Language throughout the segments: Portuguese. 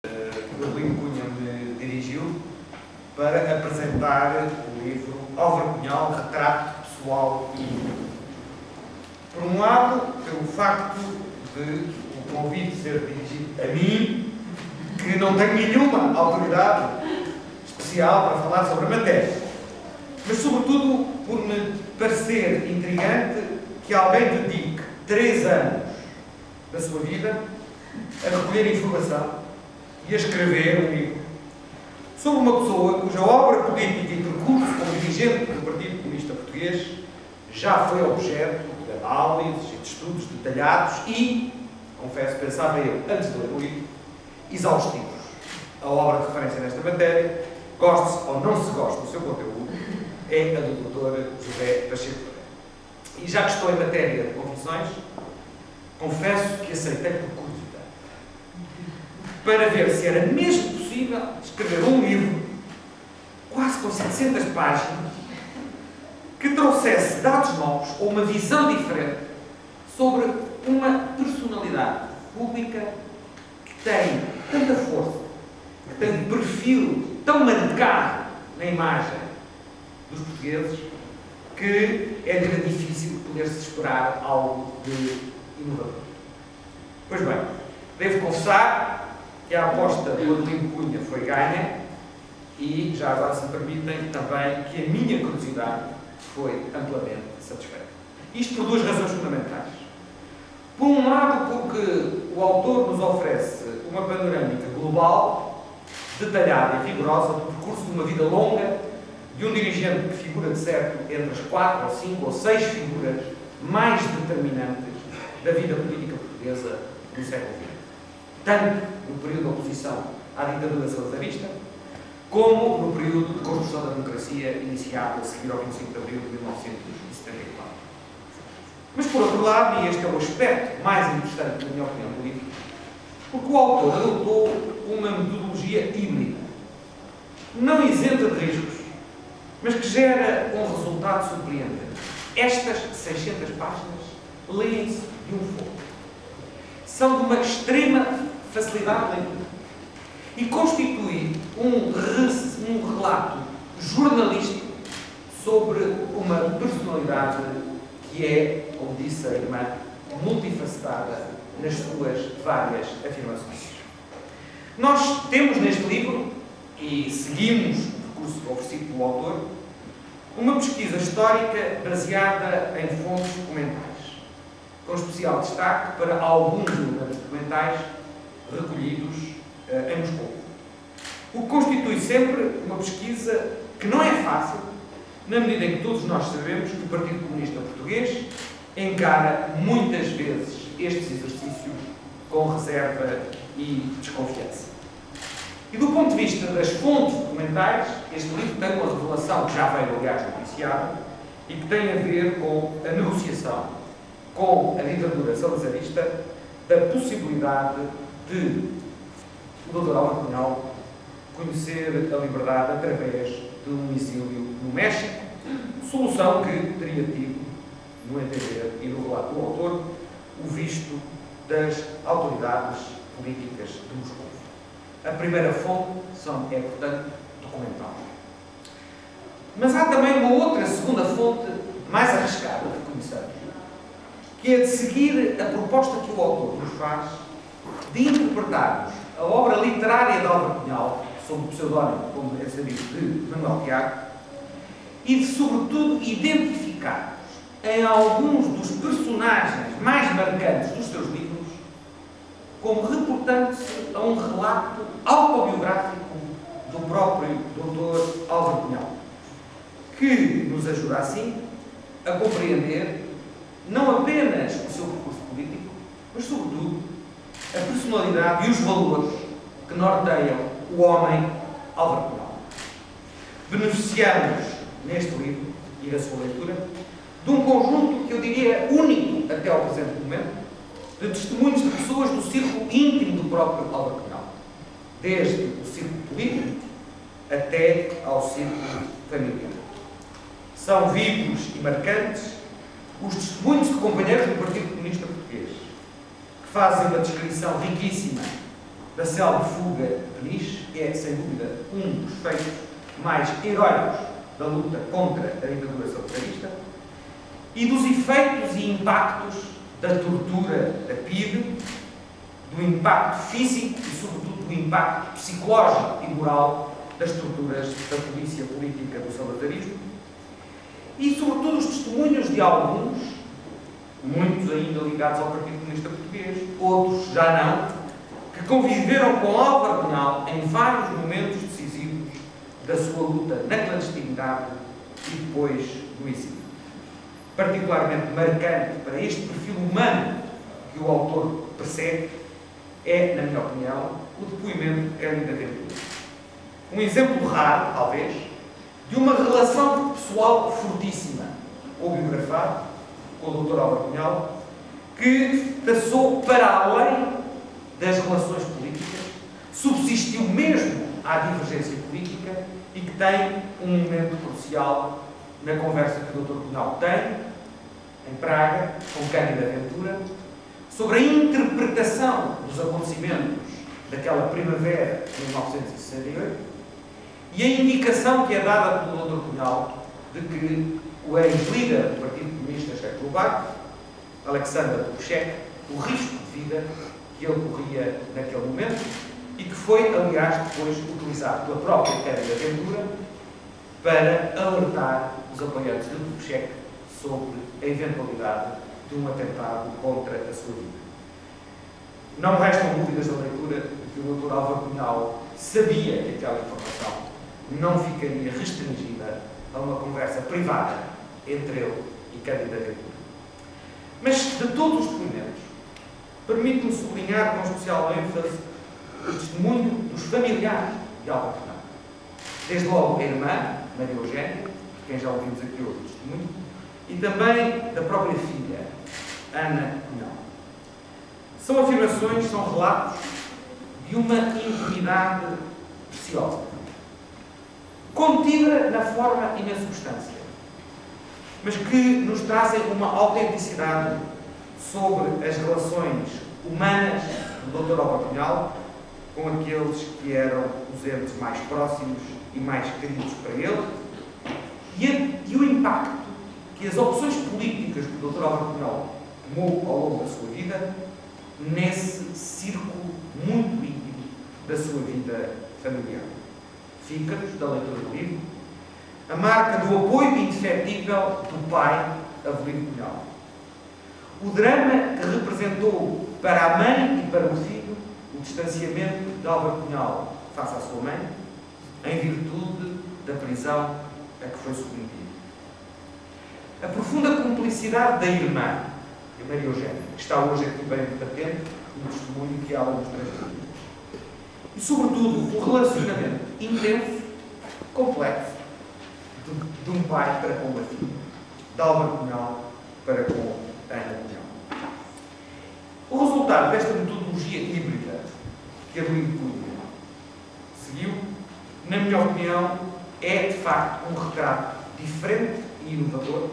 O Adelino Cunha me dirigiu para apresentar o livro Álvaro Cunhal, Retrato Pessoal e Íntimo. Por um lado, pelo facto de o convite ser dirigido a mim, que não tenho nenhuma autoridade especial para falar sobre a matéria, mas sobretudo por me parecer intrigante que alguém dedique 3 anos da sua vida a recolher informação e a escrever um livro sobre uma pessoa cuja obra política e percurso como dirigente do Partido Comunista Português já foi objeto de análises e de estudos detalhados e, confesso, pensava eu, antes de ler o livro, exaustivos. A obra de referência nesta matéria, goste-se ou não se goste do seu conteúdo, é a do Dr. José Pacheco Pereira. E já que estou em matéria de confissões, confesso que aceitei por curiosidade, para ver se era mesmo possível escrever um livro, quase com 700 páginas, que trouxesse dados novos ou uma visão diferente sobre uma personalidade pública que tem tanta força, que tem um perfil tão marcado na imagem dos portugueses, que é difícil poder-se esperar algo de inovador. Pois bem, devo confessar que a aposta do Adelino Cunha foi ganha e, já agora se me permitem, também que a minha curiosidade foi amplamente satisfeita. Isto por 2 razões fundamentais. Por um lado, porque o autor nos oferece uma panorâmica global, detalhada e rigorosa do percurso de uma vida longa de um dirigente que figura, de certo, entre as 4 ou 5 ou 6 figuras mais determinantes da vida política portuguesa do século XX. Tanto no período de oposição à ditadura salazarista, como no período de construção da democracia iniciado a seguir ao 25 de abril de 1974. Mas, por outro lado, e este é o aspecto mais interessante, na minha opinião, do livro, porque o autor adotou uma metodologia híbrida, não isenta de riscos, mas que gera um resultado surpreendente. Estas 600 páginas leem-se de um fogo. São de uma extrema facilidade de leitura e constituem um relato jornalístico sobre uma personalidade que é, como disse a irmã, multifacetada nas suas várias afirmações. Nós temos neste livro, e seguimos o percurso oferecido pelo autor, uma pesquisa histórica baseada em fontes documentais, com especial destaque para alguns elementos documentais recolhidos em Moscou. O que constitui sempre uma pesquisa que não é fácil, na medida em que todos nós sabemos que o Partido Comunista Português encara muitas vezes estes exercícios com reserva e desconfiança. E do ponto de vista das fontes documentais, este livro tem uma revelação que já veio, aliás, noticiada e que tem a ver com a negociação com a ditadura salazarista da possibilidade de o Dr. Álvaro Cunhal conhecer a liberdade através de um exílio no México, solução que teria tido, no entender e no relato do autor, o visto das autoridades políticas de Moscou. A primeira fonte é, portanto, documental. Mas há também uma outra segunda fonte mais arriscada, reconhecemos, que é de seguir a proposta que o autor nos faz de interpretarmos a obra literária de Álvaro Cunhal, sob o pseudónimo, como é sabido, de Manuel Tiago, e de, sobretudo, identificarmos em alguns dos personagens mais marcantes dos seus livros como reportando-se a um relato autobiográfico do próprio Dr. Álvaro Cunhal, que nos ajuda, assim, a compreender não apenas o seu percurso político, mas, sobretudo, a personalidade e os valores que norteiam o homem Álvaro Cunhal. Beneficiamos, neste livro e da sua leitura, de um conjunto que eu diria único até ao presente momento, de testemunhos de pessoas do círculo íntimo do próprio Álvaro Cunhal, desde o círculo político até ao círculo familiar. São vivos e marcantes os testemunhos de companheiros do Partido Comunista Português, que fazem uma descrição riquíssima da célebre fuga de Peniche é, sem dúvida, um dos feitos mais heróicos da luta contra a ditadura sanitarista e dos efeitos e impactos da tortura da PIDE, do impacto físico e, sobretudo, do impacto psicológico e moral das torturas da polícia política do salazarrismo e, sobretudo, os testemunhos de alguns, muitos ainda ligados ao Partido Comunista Português, outros já não, que conviveram com Álvaro Cunhal em vários momentos decisivos da sua luta na clandestinidade e depois no exílio. Particularmente marcante para este perfil humano que o autor persegue é, na minha opinião, o depoimento de Cândido Ventura. Um exemplo raro, talvez, de uma relação pessoal fortíssima com o biografado, com o Dr. Álvaro Cunhal, que passou para além das relações políticas, subsistiu mesmo à divergência política e que tem um momento crucial na conversa que o Dr. Cunhal tem, em Praga, com Cândido Ventura, sobre a interpretação dos acontecimentos daquela primavera de 1968 e a indicação que é dada pelo Dr. Cunhal de que o ex-líder do Partido Comunista Checoslovaco, Alexander Dubček, o risco de vida que ele corria naquele momento e que foi, aliás, depois utilizado pela própria Cândido Ventura para alertar os apoiantes de Dubček sobre a eventualidade de um atentado contra a sua vida. Não restam dúvidas da leitura de que o Dr. Álvaro Cunhal sabia que aquela informação não ficaria restringida a uma conversa privada entre ele e Cândido Ventura. Mas, de todos os depoimentos, permite-me sublinhar com especial ênfase o testemunho dos familiares de Álvaro Cunhal. Desde logo a irmã, Maria Eugénia, de quem já ouvimos aqui outro testemunho, e também da própria filha, Ana Cunhal. São afirmações, são relatos de uma intimidade preciosa, contida na forma e na substância, mas que nos trazem uma autenticidade sobre as relações humanas do Dr. Álvaro Cunhal com aqueles que eram os entes mais próximos e mais queridos para ele e o impacto que as opções políticas que o Dr. Álvaro Cunhal tomou ao longo da sua vida nesse círculo muito íntimo da sua vida familiar. Fica-nos, da leitura do livro, a marca do apoio indefetível do pai, Avelino Cunhal. O drama que representou para a mãe e para o filho o distanciamento de Álvaro Cunhal face à sua mãe, em virtude da prisão a que foi submetido. A profunda cumplicidade da irmã, a Maria Eugénia, que está hoje aqui bem patente, no testemunho que ela nos transmitiu. E, sobretudo, o relacionamento intenso, complexo, de um pai para com uma filha, de Álvaro Cunhal para com Ana Cunhal. O resultado desta metodologia híbrida que Adelino Cunha seguiu, na minha opinião, é, de facto, um retrato diferente e inovador,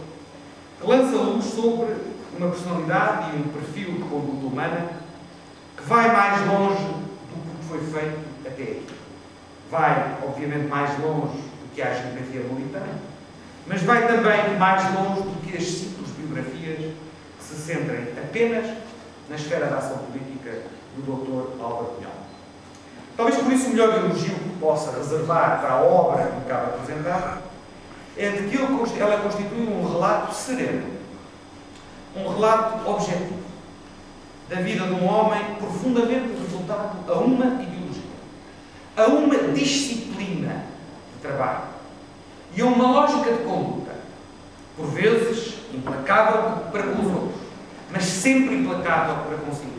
que lança luz sobre uma personalidade e um perfil de conduta humana que vai mais longe do que foi feito até aqui. Vai, obviamente, mais longe do que a geografia militante, mas vai também mais longe do que as simples biografias que se centrem apenas na esfera da ação política do Dr. Álvaro Cunhal. Talvez por isso o melhor elogio que possa reservar para a obra que me cabe apresentar é de que ela constitui um relato sereno, um relato objetivo da vida de um homem profundamente resultado a uma ideologia, a uma disciplina de trabalho e a uma lógica de conduta, por vezes implacável para com os outros, mas sempre implacável para consigo.